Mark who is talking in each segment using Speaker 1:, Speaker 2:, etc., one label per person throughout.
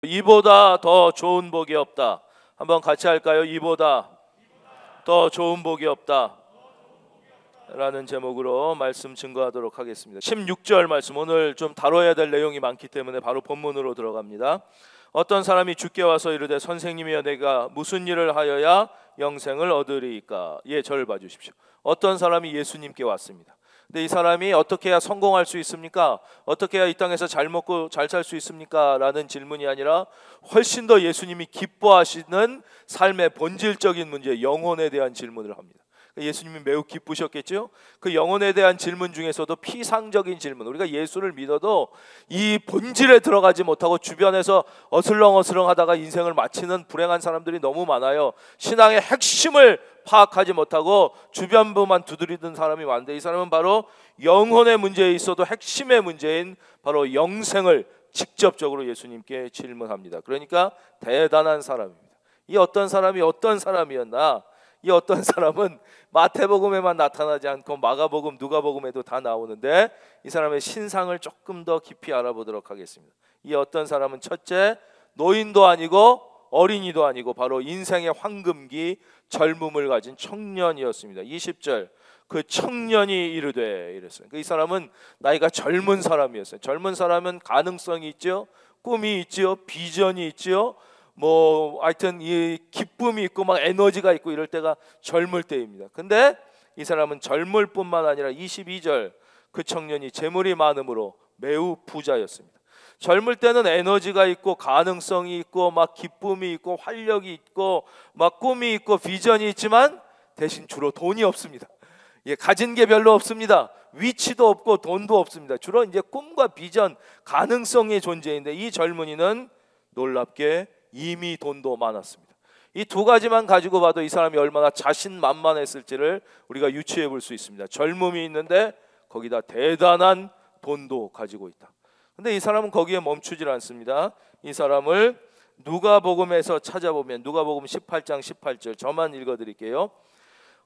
Speaker 1: 이보다 더 좋은 복이 없다. 한번 같이 할까요? 이보다 더 좋은 복이 없다 라는 제목으로 말씀 증거하도록 하겠습니다. 16절 말씀, 오늘 좀 다뤄야 될 내용이 많기 때문에 바로 본문으로 들어갑니다. 어떤 사람이 주께 와서 이르되 선생님이여 내가 무슨 일을 하여야 영생을 얻으리이까? 예, 저를 봐주십시오. 어떤 사람이 예수님께 왔습니다. 근데 이 사람이 어떻게 해야 성공할 수 있습니까? 어떻게 해야 이 땅에서 잘 먹고 잘 살 수 있습니까? 라는 질문이 아니라 훨씬 더 예수님이 기뻐하시는 삶의 본질적인 문제, 영혼에 대한 질문을 합니다. 예수님이 매우 기쁘셨겠죠? 그 영혼에 대한 질문 중에서도 피상적인 질문, 우리가 예수를 믿어도 이 본질에 들어가지 못하고 주변에서 어슬렁어슬렁 하다가 인생을 마치는 불행한 사람들이 너무 많아요. 신앙의 핵심을 파악하지 못하고 주변부만 두드리던 사람이 많은데, 이 사람은 바로 영혼의 문제에 있어도 핵심의 문제인 바로 영생을 직접적으로 예수님께 질문합니다. 그러니까 대단한 사람입니다. 이 어떤 사람이 어떤 사람이었나? 이 어떤 사람은 마태복음에만 나타나지 않고 마가복음, 누가복음에도 다 나오는데, 이 사람의 신상을 조금 더 깊이 알아보도록 하겠습니다. 이 어떤 사람은 첫째, 노인도 아니고 어린이도 아니고 바로 인생의 황금기 젊음을 가진 청년이었습니다. 20절, 그 청년이 이르되 이랬어요. 이 사람은 나이가 젊은 사람이었어요. 젊은 사람은 가능성이 있죠, 꿈이 있죠, 비전이 있죠, 뭐 하여튼 이 기쁨이 있고 막 에너지가 있고 이럴 때가 젊을 때입니다. 근데 이 사람은 젊을 뿐만 아니라 22절, 그 청년이 재물이 많음으로 매우 부자였습니다. 젊을 때는 에너지가 있고 가능성이 있고 막 기쁨이 있고 활력이 있고 막 꿈이 있고 비전이 있지만 대신 주로 돈이 없습니다. 예, 가진 게 별로 없습니다. 위치도 없고 돈도 없습니다. 주로 이제 꿈과 비전, 가능성의 존재인데, 이 젊은이는 놀랍게 이미 돈도 많았습니다. 이 두 가지만 가지고 봐도 이 사람이 얼마나 자신만만했을지를 우리가 유추해 볼 수 있습니다. 젊음이 있는데 거기다 대단한 돈도 가지고 있다. 근데 이 사람은 거기에 멈추질 않습니다. 이 사람을 누가복음에서 찾아보면 누가복음 18장 18절, 저만 읽어드릴게요.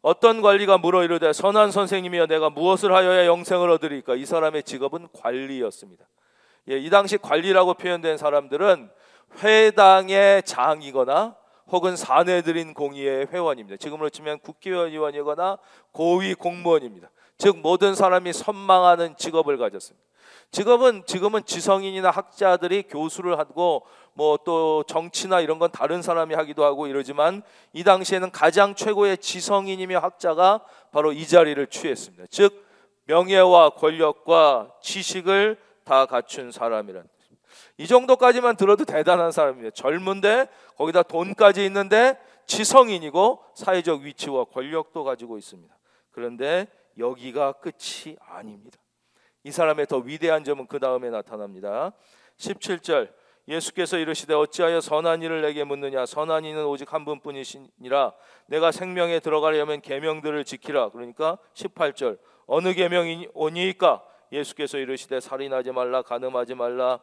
Speaker 1: 어떤 관리가 물어 이르되 선한 선생님이여 내가 무엇을 하여야 영생을 얻으리까? 이 사람의 직업은 관리였습니다. 예, 이 당시 관리라고 표현된 사람들은 회당의 장이거나 혹은 사내들인 공의회 회원입니다. 지금으로 치면 국회의원이거나 고위 공무원입니다. 즉 모든 사람이 선망하는 직업을 가졌습니다. 지금은 지성인이나 학자들이 교수를 하고 뭐 또 정치나 이런 건 다른 사람이 하기도 하고 이러지만, 이 당시에는 가장 최고의 지성인이며 학자가 바로 이 자리를 취했습니다. 즉 명예와 권력과 지식을 다 갖춘 사람이란, 이 정도까지만 들어도 대단한 사람입니다. 젊은데 거기다 돈까지 있는데 지성인이고 사회적 위치와 권력도 가지고 있습니다. 그런데 여기가 끝이 아닙니다. 이 사람의 더 위대한 점은 그 다음에 나타납니다. 17절, 예수께서 이르시되 어찌하여 선한 일을 내게 묻느냐? 선한 이는 오직 한 분뿐이시니라. 내가 생명에 들어가려면 계명들을 지키라. 그러니까 18절, 어느 계명이 오니까? 예수께서 이르시되 살인하지 말라, 간음하지 말라,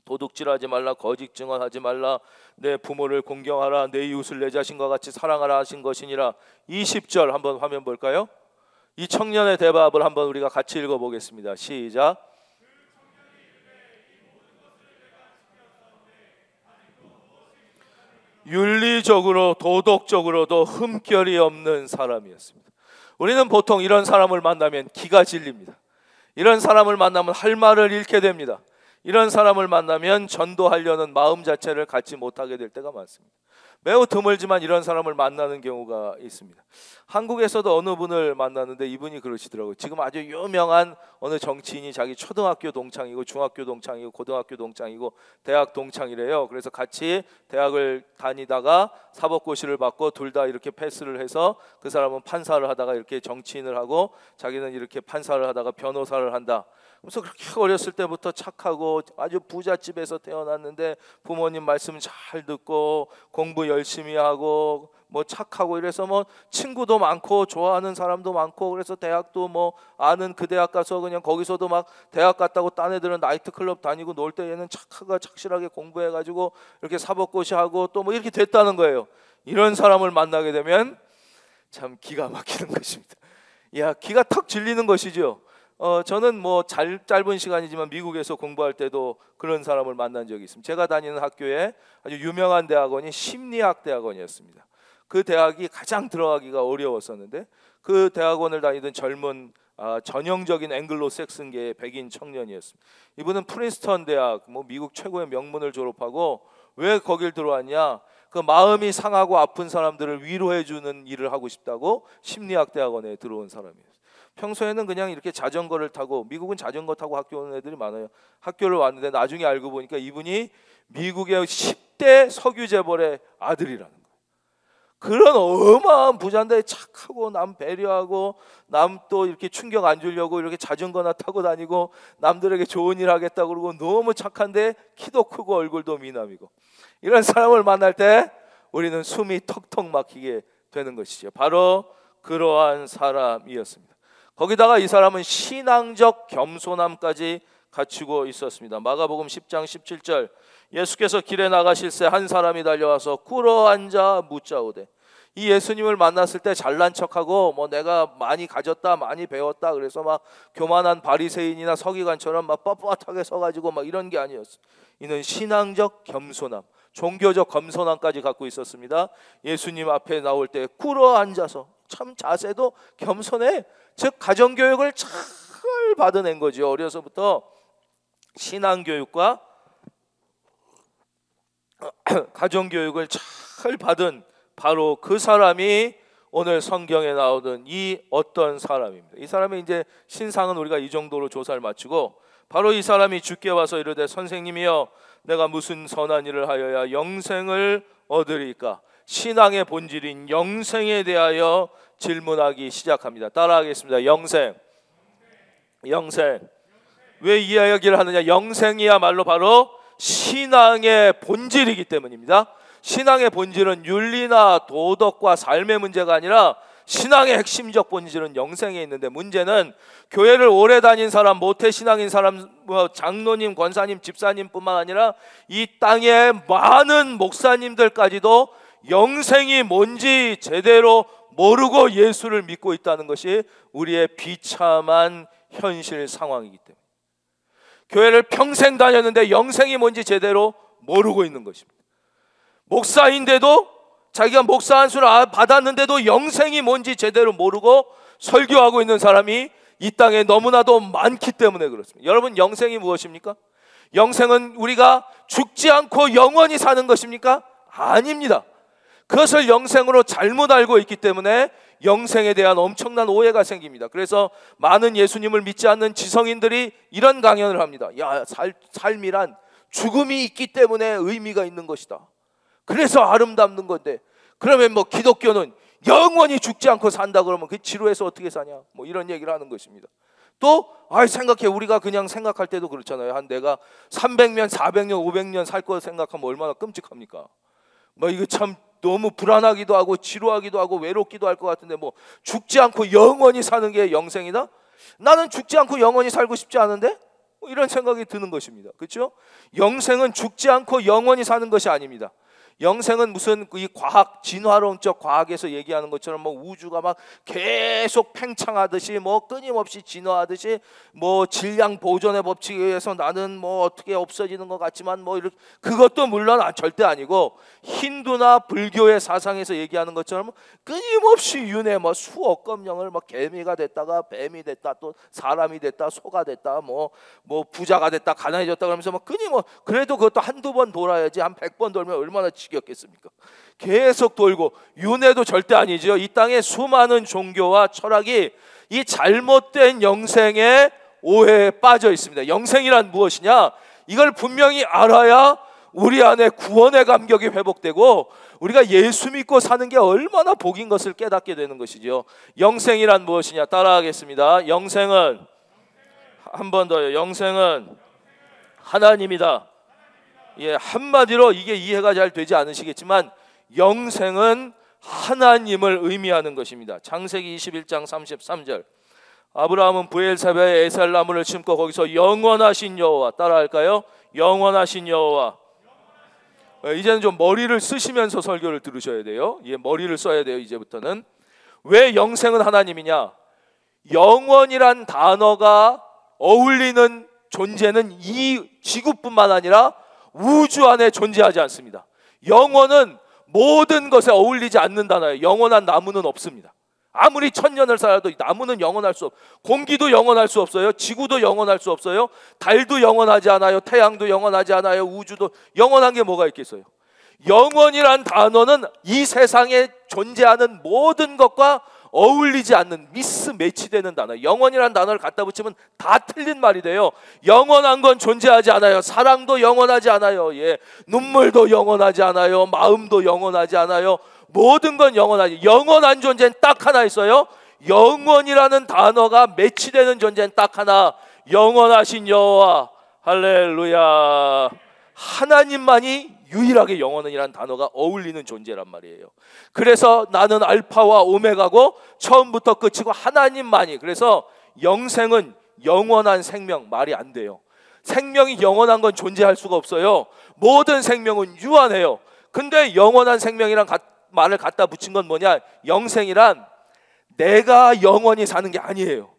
Speaker 1: 도둑질하지 말라, 거짓 증언하지 말라, 내 부모를 공경하라, 내 이웃을 내 자신과 같이 사랑하라 하신 것이니라. 20절 한번 화면 볼까요? 이 청년의 대답을 한번 우리가 같이 읽어보겠습니다. 시작. 윤리적으로 도덕적으로도 흠결이 없는 사람이었습니다. 우리는 보통 이런 사람을 만나면 기가 질립니다. 이런 사람을 만나면 할 말을 잃게 됩니다. 이런 사람을 만나면 전도하려는 마음 자체를 갖지 못하게 될 때가 많습니다. 매우 드물지만 이런 사람을 만나는 경우가 있습니다. 한국에서도 어느 분을 만났는데 이분이 그러시더라고요. 지금 아주 유명한 어느 정치인이 자기 초등학교 동창이고 중학교 동창이고 고등학교 동창이고 대학 동창이래요. 그래서 같이 대학을 다니다가 사법고시를 받고 둘 다 이렇게 패스를 해서, 그 사람은 판사를 하다가 이렇게 정치인을 하고 자기는 이렇게 판사를 하다가 변호사를 한다. 그래서 그렇게 어렸을 때부터 착하고 아주 부잣집에서 태어났는데 부모님 말씀 잘 듣고 공부 열심히 하고 뭐 착하고 이래서 뭐 친구도 많고 좋아하는 사람도 많고, 그래서 대학도 뭐 아는 그 대학 가서 그냥 거기서도 막 대학 갔다고 딴 애들은 나이트클럽 다니고 놀 때 얘는 착하고 착실하게 공부해가지고 이렇게 사법고시 하고 또 뭐 이렇게 됐다는 거예요. 이런 사람을 만나게 되면 참 기가 막히는 것입니다. 야, 기가 턱 질리는 것이죠. 저는 뭐 짧은 시간이지만 미국에서 공부할 때도 그런 사람을 만난 적이 있습니다. 제가 다니는 학교에 아주 유명한 대학원이 심리학 대학원이었습니다. 그 대학이 가장 들어가기가 어려웠었는데 그 대학원을 다니던 젊은 전형적인 앵글로색슨계의 백인 청년이었습니다. 이분은 프린스턴 대학, 뭐 미국 최고의 명문을 졸업하고 왜 거길 들어왔냐? 그 마음이 상하고 아픈 사람들을 위로해주는 일을 하고 싶다고 심리학 대학원에 들어온 사람이에요. 평소에는 그냥 이렇게 자전거를 타고, 미국은 자전거 타고 학교 오는 애들이 많아요. 학교를 왔는데 나중에 알고 보니까 이분이 미국의 10대 석유 재벌의 아들이라는 거예요. 그런 어마어마한 부자인데 착하고 남 배려하고 남 또 이렇게 충격 안 주려고 이렇게 자전거나 타고 다니고 남들에게 좋은 일 하겠다고 그러고 너무 착한데 키도 크고 얼굴도 미남이고, 이런 사람을 만날 때 우리는 숨이 턱턱 막히게 되는 것이죠. 바로 그러한 사람이었습니다. 거기다가 이 사람은 신앙적 겸손함까지 갖추고 있었습니다. 마가복음 10장 17절, 예수께서 길에 나가실새 한 사람이 달려와서 꿇어앉아 묻자오되. 이 예수님을 만났을 때 잘난 척하고 뭐 내가 많이 가졌다, 많이 배웠다, 그래서 막 교만한 바리새인이나 서기관처럼 막 뻣뻣하게 서가지고 막 이런 게 아니었어요. 이는 신앙적 겸손함, 종교적 겸손함까지 갖고 있었습니다. 예수님 앞에 나올 때 꿇어앉아서, 참 자세도 겸손해. 즉 가정교육을 잘 받아낸 거죠. 어려서부터 신앙교육과 가정교육을 잘 받은 바로 그 사람이 오늘 성경에 나오는 이 어떤 사람입니다. 이 사람의 이제 신상은 우리가 이 정도로 조사를 마치고, 바로 이 사람이 주께 와서 이르되 선생님이여 내가 무슨 선한 일을 하여야 영생을 얻으리까? 신앙의 본질인 영생에 대하여 질문하기 시작합니다. 따라하겠습니다. 영생. 왜 이 이야기를 하느냐? 영생이야말로 바로 신앙의 본질이기 때문입니다. 신앙의 본질은 윤리나 도덕과 삶의 문제가 아니라 신앙의 핵심적 본질은 영생에 있는데, 문제는 교회를 오래 다닌 사람, 모태신앙인 사람, 장로님, 권사님, 집사님뿐만 아니라 이 땅의 많은 목사님들까지도 영생이 뭔지 제대로 모르고 예수를 믿고 있다는 것이 우리의 비참한 현실 상황이기 때문에, 교회를 평생 다녔는데 영생이 뭔지 제대로 모르고 있는 것입니다. 목사인데도, 자기가 목사 안수를 받았는데도 영생이 뭔지 제대로 모르고 설교하고 있는 사람이 이 땅에 너무나도 많기 때문에 그렇습니다. 여러분, 영생이 무엇입니까? 영생은 우리가 죽지 않고 영원히 사는 것입니까? 아닙니다. 그것을 영생으로 잘못 알고 있기 때문에 영생에 대한 엄청난 오해가 생깁니다. 그래서 많은 예수님을 믿지 않는 지성인들이 이런 강연을 합니다. 야, 삶이란 죽음이 있기 때문에 의미가 있는 것이다. 그래서 아름답는 건데, 그러면 뭐 기독교는 영원히 죽지 않고 산다 그러면 그 지루해서 어떻게 사냐, 뭐 이런 얘기를 하는 것입니다. 또 생각해, 우리가 그냥 생각할 때도 그렇잖아요. 한 내가 300년, 400년, 500년 살 거 생각하면 얼마나 끔찍합니까? 뭐 이거 참 너무 불안하기도 하고 지루하기도 하고 외롭기도 할 것 같은데, 뭐 죽지 않고 영원히 사는 게 영생이다? 나는 죽지 않고 영원히 살고 싶지 않은데? 뭐 이런 생각이 드는 것입니다. 그렇죠? 영생은 죽지 않고 영원히 사는 것이 아닙니다. 영생은 무슨 이 과학, 진화론적 과학에서 얘기하는 것처럼 뭐 우주가 막 계속 팽창하듯이, 뭐 끊임없이 진화하듯이, 뭐 질량 보존의 법칙에 의해서 나는 뭐 어떻게 없어지는 것 같지만 뭐 이렇게, 그것도 물론 절대 아니고, 힌두나 불교의 사상에서 얘기하는 것처럼 끊임없이 윤회, 뭐 수억 검령을 막 개미가 됐다가 뱀이 됐다, 또 사람이 됐다, 소가 됐다, 뭐 부자가 됐다, 가난해졌다 그러면서 막 그래도 그것도 한두 번 돌아야지, 한 100번 돌면 얼마나 지겹겠습니까? 계속 돌고, 윤회도 절대 아니죠. 이 땅에 수많은 종교와 철학이 이 잘못된 영생의 오해에 빠져 있습니다. 영생이란 무엇이냐? 이걸 분명히 알아야 우리 안에 구원의 감격이 회복되고 우리가 예수 믿고 사는 게 얼마나 복인 것을 깨닫게 되는 것이죠. 영생이란 무엇이냐? 따라하겠습니다. 영생은, 한 번 더요. 영생은 하나님이다. 예, 한마디로 이게 이해가 잘 되지 않으시겠지만 영생은 하나님을 의미하는 것입니다. 창세기 21장 33절, 아브라함은 브엘사베에 에살나무를 심고 거기서 영원하신 여호와, 따라할까요? 영원하신 여호와. 이제는 좀 머리를 쓰시면서 설교를 들으셔야 돼요. 예, 머리를 써야 돼요. 이제부터는. 왜 영생은 하나님이냐? 영원이란 단어가 어울리는 존재는 이 지구뿐만 아니라 우주 안에 존재하지 않습니다. 영원은 모든 것에 어울리지 않는 단어예요. 영원한 나무는 없습니다. 아무리 천년을 살아도 나무는 영원할 수 없어요. 공기도 영원할 수 없어요. 지구도 영원할 수 없어요. 달도 영원하지 않아요. 태양도 영원하지 않아요. 우주도 영원한 게 뭐가 있겠어요? 영원이란 단어는 이 세상에 존재하는 모든 것과 어울리지 않는, 미스매치되는 단어. 영원이란 단어를 갖다 붙이면 다 틀린 말이 돼요. 영원한 건 존재하지 않아요. 사랑도 영원하지 않아요. 예, 눈물도 영원하지 않아요. 마음도 영원하지 않아요. 모든 건 영원하지. 영원한 존재는 딱 하나 있어요. 영원이라는 단어가 매치되는 존재는 딱 하나, 영원하신 여호와. 할렐루야. 하나님만이 유일하게 영원이라는 단어가 어울리는 존재란 말이에요. 그래서 나는 알파와 오메가고 처음부터 끝이고 하나님만이. 그래서 영생은 영원한 생명, 말이 안 돼요. 생명이 영원한 건 존재할 수가 없어요. 모든 생명은 유한해요. 근데 영원한 생명이란 말을 갖다 붙인 건 뭐냐? 영생이란 내가 영원히 사는 게 아니에요.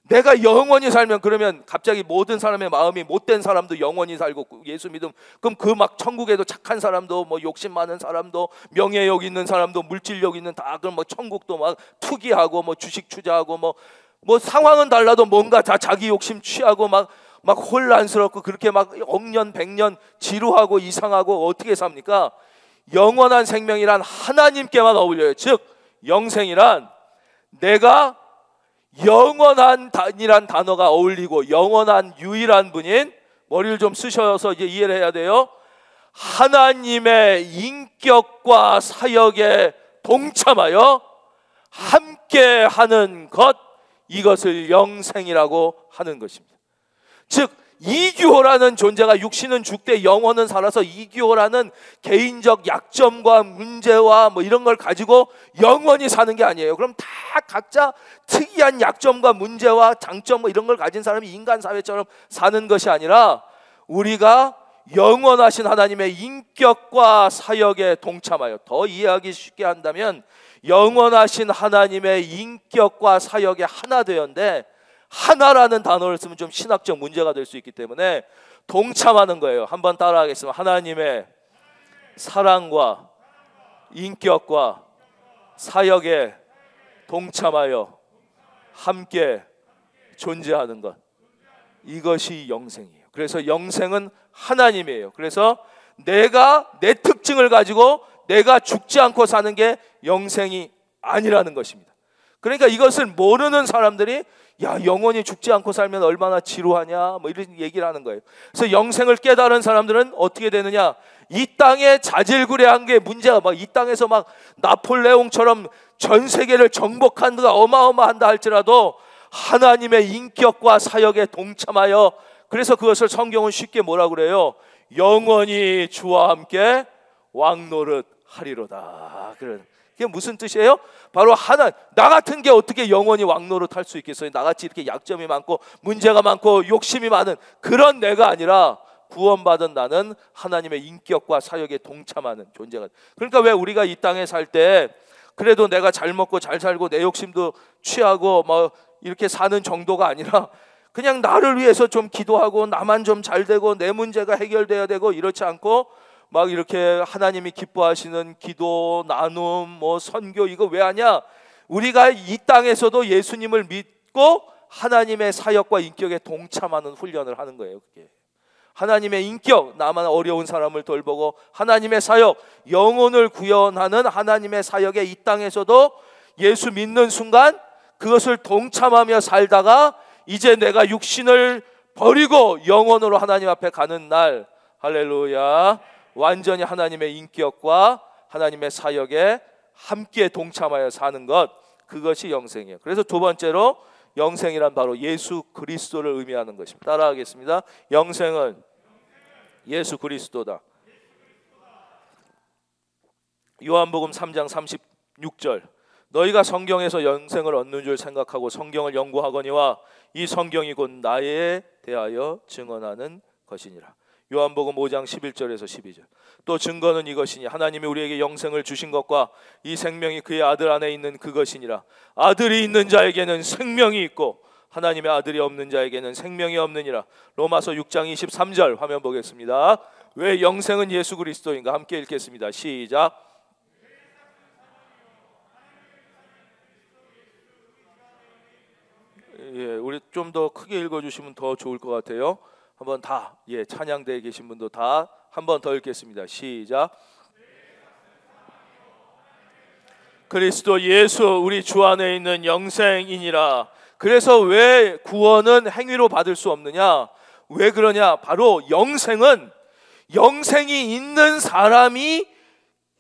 Speaker 1: 내가 영원히 살면, 그러면 갑자기 모든 사람의 마음이 못된 사람도 영원히 살고, 예수 믿음, 그럼 그 막 천국에도 착한 사람도, 뭐 욕심 많은 사람도, 명예욕 있는 사람도, 물질욕 있는, 다 그럼 뭐 천국도 막 투기하고 뭐 주식 투자하고 뭐 상황은 달라도 뭔가 다 자기 욕심 취하고 막 혼란스럽고 그렇게 막 억년 백년 지루하고 이상하고 어떻게 삽니까? 영원한 생명이란 하나님께만 어울려요. 즉 영생이란 내가 영원한이란 단어가 어울리고, 영원한 유일한 분인, 머리를 좀 쓰셔서 이제 이해를 해야 돼요. 하나님의 인격과 사역에 동참하여 함께하는 것, 이것을 영생이라고 하는 것입니다. 즉 이규호라는 존재가, 육신은 죽되 영혼은 살아서, 이규호라는 개인적 약점과 문제와 뭐 이런 걸 가지고 영원히 사는 게 아니에요. 그럼 다 각자 특이한 약점과 문제와 장점 뭐 이런 걸 가진 사람이 인간 사회처럼 사는 것이 아니라, 우리가 영원하신 하나님의 인격과 사역에 동참하여, 더 이해하기 쉽게 한다면 영원하신 하나님의 인격과 사역에 하나 되었는데, 하나라는 단어를 쓰면 좀 신학적 문제가 될 수 있기 때문에 동참하는 거예요. 한번 따라하겠습니다. 하나님의 사랑과 인격과 사역에 동참하여 함께 존재하는 것, 이것이 영생이에요. 그래서 영생은 하나님이에요. 그래서 내가 내 특징을 가지고 내가 죽지 않고 사는 게 영생이 아니라는 것입니다. 그러니까 이것을 모르는 사람들이 야, 영원히 죽지 않고 살면 얼마나 지루하냐 뭐 이런 얘기를 하는 거예요. 그래서 영생을 깨달은 사람들은 어떻게 되느냐? 이 땅에 자질구레한 게 문제가, 막 이 땅에서 막 나폴레옹처럼 전 세계를 정복한 데가 어마어마한다 할지라도 하나님의 인격과 사역에 동참하여, 그래서 그것을 성경은 쉽게 뭐라고 그래요? 영원히 주와 함께 왕노릇 하리로다. 그게 무슨 뜻이에요? 바로 나 같은 게 어떻게 영원히 왕노릇 할 수 있겠어요? 나같이 이렇게 약점이 많고 문제가 많고 욕심이 많은 그런 내가 아니라, 구원받은 나는 하나님의 인격과 사역에 동참하는 존재가. 그러니까 왜 우리가 이 땅에 살 때 그래도 내가 잘 먹고 잘 살고 내 욕심도 취하고 뭐 이렇게 사는 정도가 아니라, 그냥 나를 위해서 좀 기도하고 나만 좀 잘 되고 내 문제가 해결돼야 되고, 이렇지 않고 막 이렇게 하나님이 기뻐하시는 기도, 나눔, 뭐 선교, 이거 왜 하냐? 우리가 이 땅에서도 예수님을 믿고 하나님의 사역과 인격에 동참하는 훈련을 하는 거예요. 그게 하나님의 인격, 나만 어려운 사람을 돌보고, 하나님의 사역, 영혼을 구원하는 하나님의 사역에 이 땅에서도 예수 믿는 순간 그것을 동참하며 살다가, 이제 내가 육신을 버리고 영혼으로 하나님 앞에 가는 날, 할렐루야, 완전히 하나님의 인격과 하나님의 사역에 함께 동참하여 사는 것, 그것이 영생이에요. 그래서 두 번째로 영생이란 바로 예수 그리스도를 의미하는 것입니다. 따라하겠습니다. 영생은 예수 그리스도다. 요한복음 3장 36절, 너희가 성경에서 영생을 얻는 줄 생각하고 성경을 연구하거니와 이 성경이 곧 나에 대하여 증언하는 것이니라. 요한복음 5장 11절에서 12절. 또 증거는 이것이니 하나님이 우리에게 영생을 주신 것과 이 생명이 그의 아들 안에 있는 그것이니라. 아들이 있는 자에게는 생명이 있고 하나님의 아들이 없는 자에게는 생명이 없느니라. 로마서 6장 23절 화면 보겠습니다. 왜 영생은 예수 그리스도인가? 함께 읽겠습니다. 시작. 예, 우리 좀 더 크게 읽어주시면 더 좋을 것 같아요. 한번 다, 찬양대에 계신 분도 다 한 번 더 읽겠습니다. 시작. 그리스도 예수 우리 주 안에 있는 영생이니라. 그래서 왜 구원은 행위로 받을 수 없느냐? 왜 그러냐? 바로 영생이 있는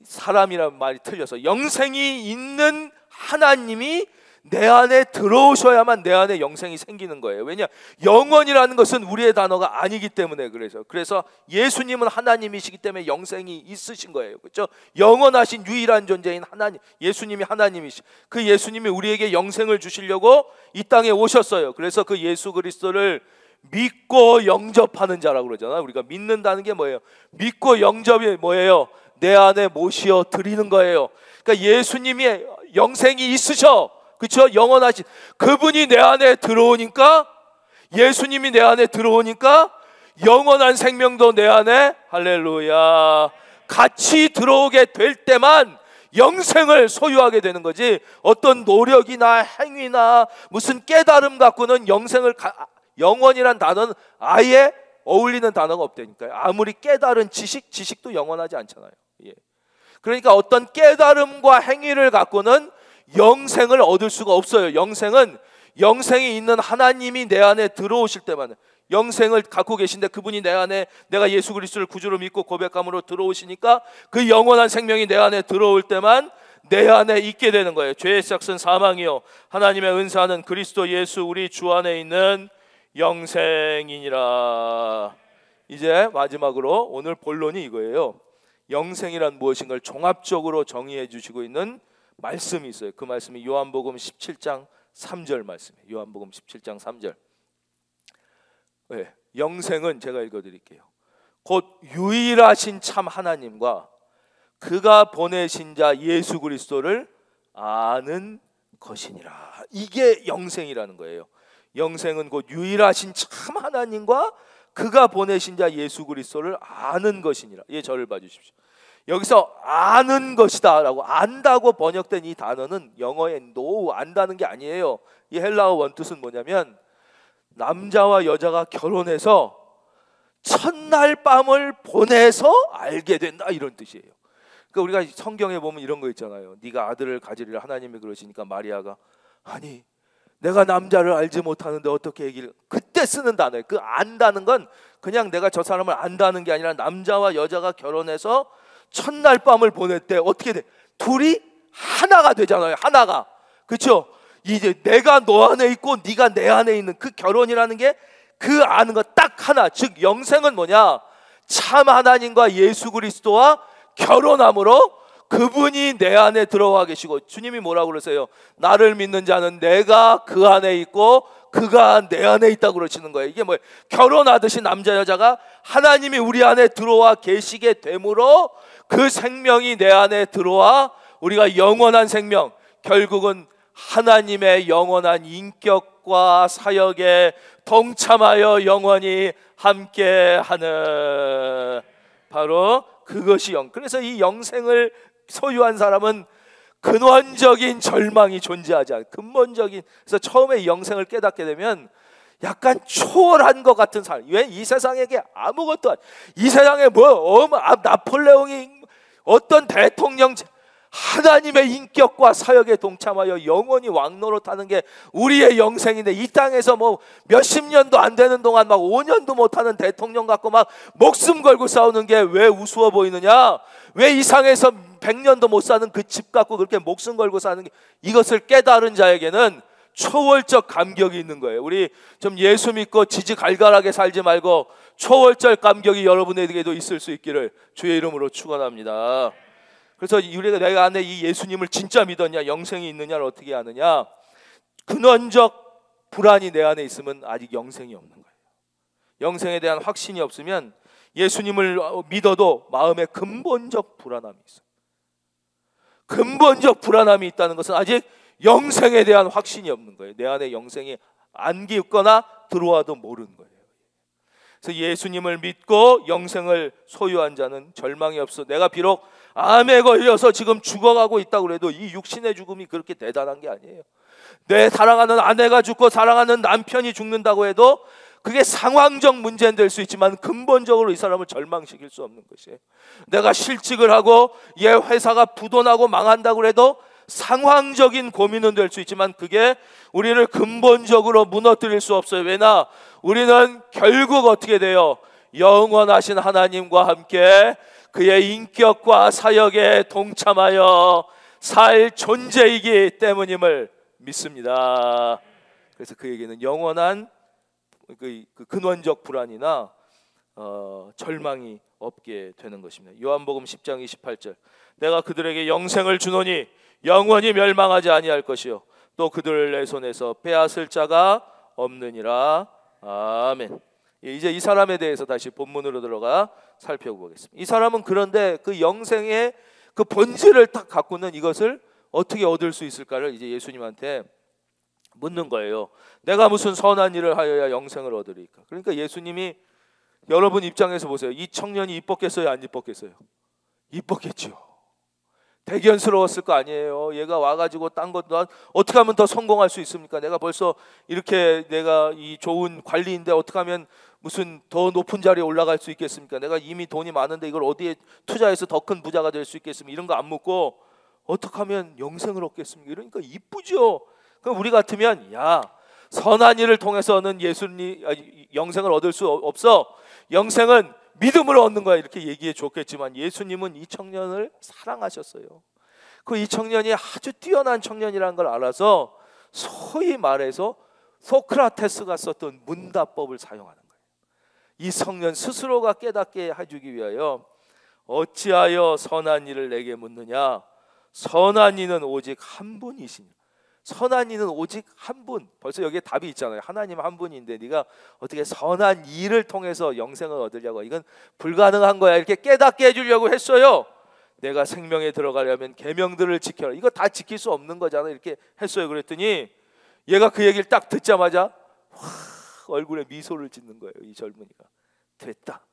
Speaker 1: 사람이란 말이 틀려서 영생이 있는 하나님이 내 안에 들어오셔야만 내 안에 영생이 생기는 거예요. 왜냐? 영원이라는 것은 우리의 단어가 아니기 때문에. 그래서 예수님은 하나님이시기 때문에 영생이 있으신 거예요. 그렇죠? 영원하신 유일한 존재인 하나님, 예수님이 하나님이시. 그 예수님이 우리에게 영생을 주시려고 이 땅에 오셨어요. 그래서 그 예수 그리스도를 믿고 영접하는 자라고 그러잖아요. 우리가 믿는다는 게 뭐예요? 믿고 영접이 뭐예요? 내 안에 모시어 드리는 거예요. 그러니까 예수님이 영생이 있으셔. 그렇죠? 영원하신 그분이 내 안에 들어오니까, 예수님이 내 안에 들어오니까 영원한 생명도 내 안에, 할렐루야, 같이 들어오게 될 때만 영생을 소유하게 되는 거지, 어떤 노력이나 행위나 무슨 깨달음 갖고는 영원이란 단어는 아예 어울리는 단어가 없다니까요. 아무리 깨달은 지식도 영원하지 않잖아요. 그러니까 어떤 깨달음과 행위를 갖고는 영생을 얻을 수가 없어요. 영생이 있는 하나님이 내 안에 들어오실 때만, 영생을 갖고 계신데 그분이 내 안에, 내가 예수 그리스도를 구주로 믿고 고백함으로 들어오시니까 그 영원한 생명이 내 안에 들어올 때만 내 안에 있게 되는 거예요. 죄의 삭은 사망이요 하나님의 은사는 그리스도 예수 우리 주 안에 있는 영생이니라. 이제 마지막으로 오늘 본론이 이거예요. 영생이란 무엇인가를 종합적으로 정의해 주시고 있는 말씀이 있어요. 그 말씀이 요한복음 17장 3절 말씀이에요. 요한복음 17장 3절. 영생은 제가 읽어드릴게요. 곧 유일하신 참 하나님과 그가 보내신 자 예수 그리스도를 아는 것이니라. 이게 영생이라는 거예요. 영생은 곧 유일하신 참 하나님과 그가 보내신 자 예수 그리스도를 아는 것이니라. 저를 봐주십시오. 여기서 아는 것이다 라고, 안다고 번역된 이 단어는 영어의 know, 안다는 게 아니에요. 이 헬라어 원뜻은 뭐냐면 남자와 여자가 결혼해서 첫날 밤을 보내서 알게 된다, 이런 뜻이에요. 그러니까 우리가 성경에 보면 이런 거 있잖아요. 네가 아들을 가지리라 하나님이 그러시니까 마리아가, 아니 내가 남자를 알지 못하는데 어떻게 얘기를, 그때 쓰는 단어예요. 그 안다는 건 그냥 내가 저 사람을 안다는 게 아니라 남자와 여자가 결혼해서 첫날 밤을 보냈대. 어떻게 돼? 둘이 하나가 되잖아요. 하나가. 그렇죠? 이제 내가 너 안에 있고 네가 내 안에 있는 그 결혼이라는 게 그 아는 거 딱 하나. 즉 영생은 뭐냐? 참 하나님과 예수 그리스도와 결혼함으로 그분이 내 안에 들어와 계시고, 주님이 뭐라고 그러세요? 나를 믿는 자는 내가 그 안에 있고 그가 내 안에 있다고 그러시는 거예요. 이게 뭐예요? 결혼하듯이 남자 여자가 하나님이 우리 안에 들어와 계시게 되므로 그 생명이 내 안에 들어와 우리가 영원한 생명, 결국은 하나님의 영원한 인격과 사역에 동참하여 영원히 함께하는, 바로 그것이 그래서 이 영생을 소유한 사람은 근원적인 절망이 존재하지 않아요. 근본적인. 그래서 처음에 영생을 깨닫게 되면 약간 초월한 것 같은 삶. 왜? 이 세상에게 아무것도 이 세상에 나폴레옹이 어떤 대통령, 하나님의 인격과 사역에 동참하여 영원히 왕노릇하는 게 우리의 영생인데, 이 땅에서 몇십 년도 안 되는 동안 5년도 못하는 대통령 갖고 목숨 걸고 싸우는 게 왜 우스워 보이느냐? 왜 이 상에서 100년도 못 사는 그 집 갖고 그렇게 목숨 걸고 사는 게, 이것을 깨달은 자에게는 초월적 감격이 있는 거예요. 우리 좀 예수 믿고 지지갈갈하게 살지 말고 초월적 감격이 여러분에게도 있을 수 있기를 주의 이름으로 축원합니다. 그래서 우리가 내가 안에 이 예수님을 진짜 믿었냐, 영생이 있느냐를 어떻게 아느냐? 근원적 불안이 내 안에 있으면 아직 영생이 없는 거예요. 영생에 대한 확신이 없으면 예수님을 믿어도 마음에 근본적 불안함이 있어요. 근본적 불안함이 있다는 것은 아직 영생에 대한 확신이 없는 거예요. 내 안에 영생이 안기 있거나 들어와도 모르는 거예요. 그래서 예수님을 믿고 영생을 소유한 자는 절망이 없어. 내가 비록 암에 걸려서 지금 죽어가고 있다고 해도 이 육신의 죽음이 그렇게 대단한 게 아니에요. 내 사랑하는 아내가 죽고 사랑하는 남편이 죽는다고 해도 그게 상황적 문제는 될 수 있지만 근본적으로 이 사람을 절망시킬 수 없는 것이에요. 내가 실직을 하고 얘 회사가 부도나고 망한다고 해도 상황적인 고민은 될 수 있지만 그게 우리를 근본적으로 무너뜨릴 수 없어요. 왜냐? 우리는 결국 어떻게 돼요? 영원하신 하나님과 함께 그의 인격과 사역에 동참하여 살 존재이기 때문임을 믿습니다. 그래서 그에게는 영원한 그 근원적 불안이나 절망이 없게 되는 것입니다. 요한복음 10장 28절 내가 그들에게 영생을 주노니 영원히 멸망하지 아니할 것이요 또 그들을 내 손에서 빼앗을 자가 없느니라. 아멘. 이제 이 사람에 대해서 다시 본문으로 들어가 살펴보겠습니다. 이 사람은 그런데 그 영생의 그 본질을 딱 갖고는 이것을 어떻게 얻을 수 있을까를 이제 예수님한테 묻는 거예요. 내가 무슨 선한 일을 하여야 영생을 얻으리까? 그러니까 예수님이 여러분 입장에서 보세요. 이 청년이 이뻤겠어요? 안 이뻤겠어요? 이뻤겠죠. 대견스러웠을 거 아니에요. 얘가 와가지고 딴 것도 어떻게 하면 더 성공할 수 있습니까? 내가 벌써 이렇게 내가 이 좋은 관리인데 어떻게 하면 무슨 더 높은 자리에 올라갈 수 있겠습니까? 내가 이미 돈이 많은데 이걸 어디에 투자해서 더 큰 부자가 될 수 있겠습니까? 이런 거 안 묻고 어떻게 하면 영생을 얻겠습니까? 이러니까 이쁘죠. 그럼 우리 같으면 야 선한 일을 통해서는 영생을 얻을 수 없어. 영생은 믿음으로 얻는 거야 이렇게 얘기해 줬겠지만 예수님은 이 청년을 사랑하셨어요. 그 이 청년이 아주 뛰어난 청년이라는 걸 알아서 소위 말해서 소크라테스가 썼던 문답법을 사용하는 거예요. 이 청년 스스로가 깨닫게 해주기 위하여 어찌하여 선한 일을 내게 묻느냐? 선한 이는 오직 한 분이시니. 선한 이는 오직 한 분. 벌써 여기에 답이 있잖아요. 하나님 한 분인데 네가 어떻게 선한 일을 통해서 영생을 얻으려고? 이건 불가능한 거야. 이렇게 깨닫게 해주려고 했어요. 내가 생명에 들어가려면 계명들을 지켜라. 이거 다 지킬 수 없는 거잖아. 이렇게 했어요. 그랬더니 얘가 그 얘기를 딱 듣자마자 얼굴에 미소를 짓는 거예요. 이 젊은이가. 됐다.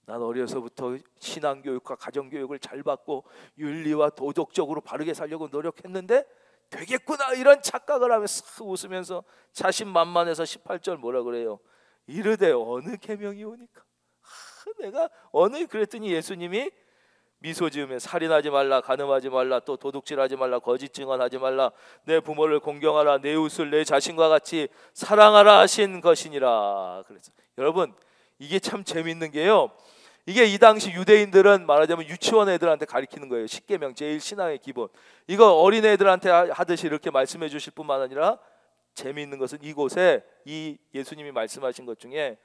Speaker 1: 난 어려서부터 신앙교육과 가정교육을 잘 받고 윤리와 도덕적으로 바르게 살려고 노력했는데 되겠구나 이런 착각을 하며 싹 웃으면서 자신만만해서 18절 뭐라 그래요? 이르되 어느 계명이 오니까? 내가 어느 그랬더니 예수님이 미소 지으며 살인하지 말라, 간음하지 말라, 또 도둑질하지 말라, 거짓 증언하지 말라, 내 부모를 공경하라, 내 이웃을 내 자신과 같이 사랑하라 하신 것이니라. 그래서 여러분 이게 참 재밌는 게요. 이게 이 당시 유대인들은 말하자면 유치원 애들한테 가르치는 거예요. 십계명 제일 신앙의 기본. 이거 어린 애들한테 하듯이 이렇게 말씀해 주실 뿐만 아니라 재미있는 것은 이곳에 이 예수님이 말씀하신 것 중에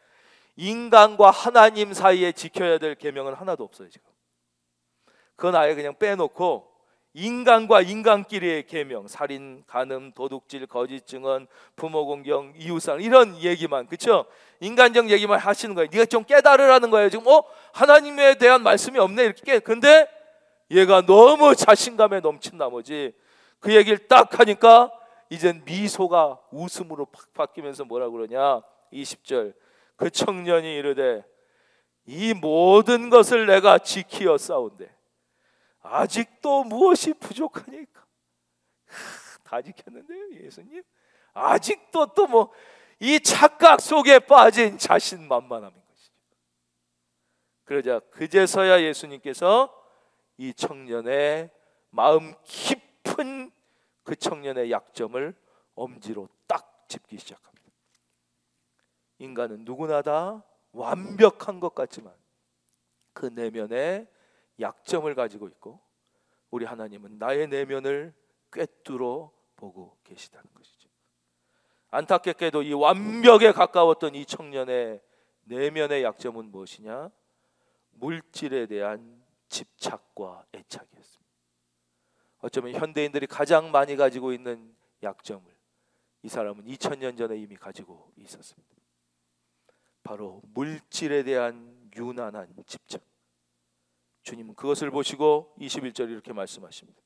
Speaker 1: 인간과 하나님 사이에 지켜야 될 계명은 하나도 없어요. 지금 그건 아예 그냥 빼놓고 인간과 인간끼리의 계명, 살인, 간음, 도둑질, 거짓 증언, 부모 공경, 이웃사랑 이런 얘기만, 그렇죠? 인간적 얘기만 하시는 거예요. 네가 좀 깨달으라는 거예요. 지금 하나님에 대한 말씀이 없네 이렇게. 근데 얘가 너무 자신감에 넘친 나머지 그 얘기를 딱 하니까 이젠 미소가 웃음으로 팍 바뀌면서 뭐라 그러냐? 20절 그 청년이 이르되 이 모든 것을 내가 지키어 싸운데 아직도 무엇이 부족하니까? 다 지켰는데요, 예수님. 아직도 또 뭐 이 착각 속에 빠진 자신만만함인 것이죠. 그러자 그제서야 예수님께서 이 청년의 마음 깊은 그 청년의 약점을 엄지로 딱 짚기 시작합니다. 인간은 누구나 다 완벽한 것 같지만 그 내면에 약점을 가지고 있고 우리 하나님은 나의 내면을 꿰뚫어 보고 계시다는 것이죠. 안타깝게도 이 완벽에 가까웠던 이 청년의 내면의 약점은 무엇이냐? 물질에 대한 집착과 애착이었습니다. 어쩌면 현대인들이 가장 많이 가지고 있는 약점을 이 사람은 2000년 전에 이미 가지고 있었습니다. 바로 물질에 대한 유난한 집착. 주님은 그것을 보시고 21절 이렇게 말씀하십니다.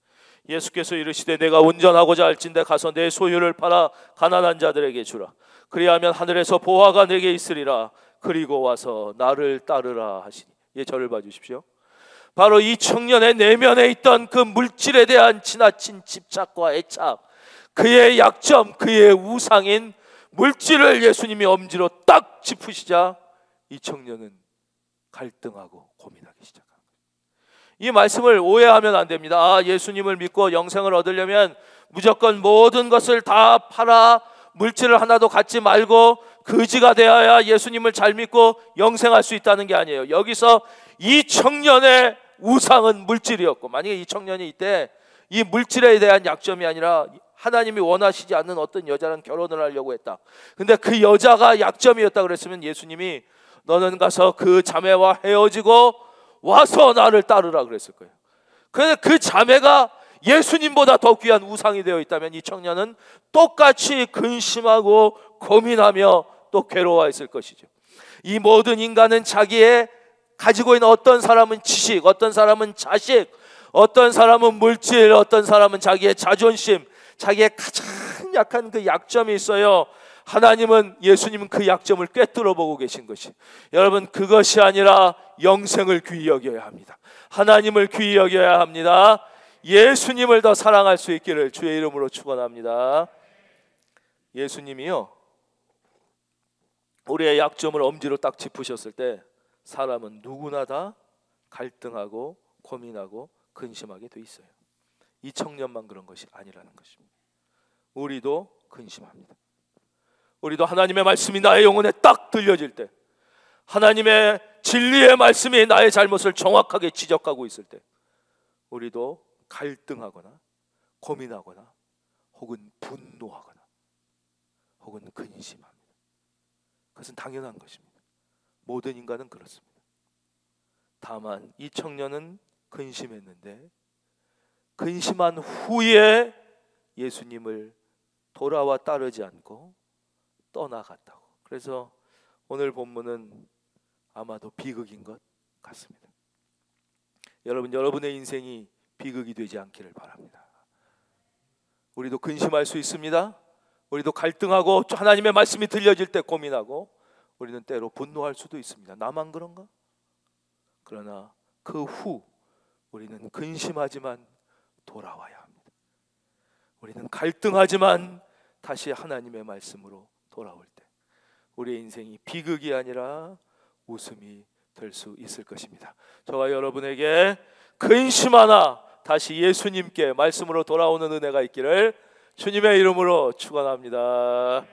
Speaker 1: 예수께서 이르시되 내가 운전하고자 할진대 가서 내 소유를 팔아 가난한 자들에게 주라. 그리하면 하늘에서 보화가 내게 있으리라. 그리고 와서 나를 따르라 하시니. 예, 저를 봐주십시오. 바로 이 청년의 내면에 있던 그 물질에 대한 지나친 집착과 애착, 그의 약점, 그의 우상인 물질을 예수님이 엄지로 딱 짚으시자 이 청년은 갈등하고 고민하기 시작합니다. 이 말씀을 오해하면 안 됩니다. 예수님을 믿고 영생을 얻으려면 무조건 모든 것을 다 팔아 물질을 하나도 갖지 말고 거지가 되어야 예수님을 잘 믿고 영생할 수 있다는 게 아니에요. 여기서 이 청년의 우상은 물질이었고, 만약에 이 청년이 이때 이 물질에 대한 약점이 아니라 하나님이 원하시지 않는 어떤 여자랑 결혼을 하려고 했다. 근데 그 여자가 약점이었다 그랬으면 예수님이 너는 가서 그 자매와 헤어지고 와서 나를 따르라 그랬을 거예요. 그런데 그 자매가 예수님보다 더 귀한 우상이 되어 있다면 이 청년은 똑같이 근심하고 고민하며 또 괴로워했을 것이죠. 이 모든 인간은 자기의 가지고 있는, 어떤 사람은 지식, 어떤 사람은 자식, 어떤 사람은 물질, 어떤 사람은 자기의 자존심, 자기의 가장 약한 그 약점이 있어요. 하나님은, 예수님은 그 약점을 꿰뚫어 보고 계신 것이, 여러분, 그것이 아니라 영생을 귀히 여겨야 합니다. 하나님을 귀히 여겨야 합니다. 예수님을 더 사랑할 수 있기를 주의 이름으로 축원합니다. 예수님이요, 우리의 약점을 엄지로 딱 짚으셨을 때 사람은 누구나 다 갈등하고 고민하고 근심하게 돼 있어요. 이 청년만 그런 것이 아니라는 것입니다. 우리도 근심합니다. 우리도 하나님의 말씀이 나의 영혼에 딱 들려질 때, 하나님의 진리의 말씀이 나의 잘못을 정확하게 지적하고 있을 때 우리도 갈등하거나 고민하거나 혹은 분노하거나 혹은 근심합니다. 그것은 당연한 것입니다. 모든 인간은 그렇습니다. 다만 이 청년은 근심했는데 근심한 후에 예수님을 돌아와 따르지 않고 떠나갔다고. 그래서 오늘 본문은 아마도 비극인 것 같습니다. 여러분, 여러분의 인생이 비극이 되지 않기를 바랍니다. 우리도 근심할 수 있습니다. 우리도 갈등하고 하나님의 말씀이 들려질 때 고민하고, 우리는 때로 분노할 수도 있습니다. 나만 그런가? 그러나 그 후 우리는 근심하지만 돌아와야 합니다. 우리는 갈등하지만 다시 하나님의 말씀으로 돌아올 때 우리의 인생이 비극이 아니라 웃음이 될 수 있을 것입니다. 저와 여러분에게 근심하나 다시 예수님께 말씀으로 돌아오는 은혜가 있기를 주님의 이름으로 축원합니다.